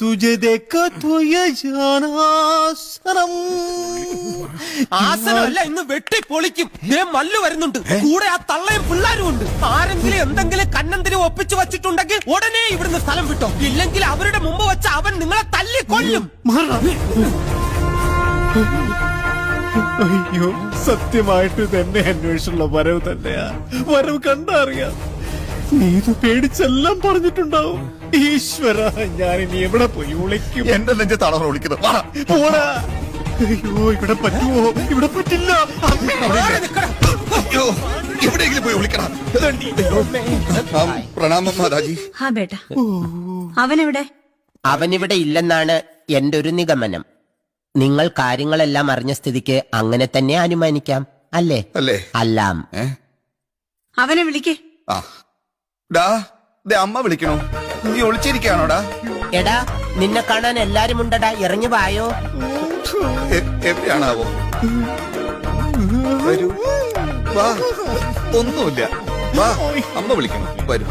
तुझे देखा तो ये जाना सनम ആസനമല്ല ഇന്ന് വെട്ടി പൊളിക്കും. മല്ലു വരുന്നുണ്ട്, കൂടെ ആ തള്ളയും പിള്ളാരും ഉണ്ട്. ആരെങ്കിലും എന്തെങ്കിലും കന്നന്തിരി ഒപ്പിച്ചു വച്ചിട്ടുണ്ടെങ്കിൽ ഉടനെ ഇവിടുന്ന് സ്ഥലം വിട്ടോ, ഇല്ലെങ്കിൽ അവരുടെ മുമ്പ് വെച്ച് അവൻ നിങ്ങളെ തല്ലിക്കൊല്ലും. അയ്യോ, സത്യമായിട്ട് തന്നെ അന്വേഷണമുള്ള വരവ് തന്നെയാ. വരവ് കണ്ടറിയാം. നീ ഇത് പേടിച്ചെല്ലാം പറഞ്ഞിട്ടുണ്ടാവും. ഈശ്വര, ഞാനിനി എവിടെ പോയി വിളിക്കും? എന്റെ നെഞ്ചത്താണ് വിളിക്കുന്നത്. പോടാ. അയ്യോ, ഇവിടെ പറ്റുമോ? ഇവിടെ പറ്റില്ല. മാറി നിക്കടാ. അയ്യോ, എവിടെയെങ്കിലും പോയി വിളിക്കണം. പ്രണാമം മാതാജി. ഹാ ബേട്ട, അവനെവിടെ? അവനിവിടെ ഇല്ലെന്നാണ് എന്റെ ഒരു നിഗമനം. നിങ്ങൾ കാര്യങ്ങളെല്ലാം അറിഞ്ഞ സ്ഥിതിക്ക് അങ്ങനെ തന്നെ അനുമാനിക്കാം, അല്ലേ? അല്ലേ? അല്ലാം. അവനെ വിളിക്കേ. ആ ഡാ, ദേ അമ്മ വിളിക്കണോ? നീ ഒളിച്ചിരിക്കാണോടാ? എടാ, നിന്നെ കാണാൻ എല്ലാരും ഉണ്ടടാ, ഇറങ്ങി വായോ. എവിടെയാണാവോ? വരൂ, വാ. ഒന്നുമില്ല, വാ. അമ്മ വിളിക്കണം, വരൂ.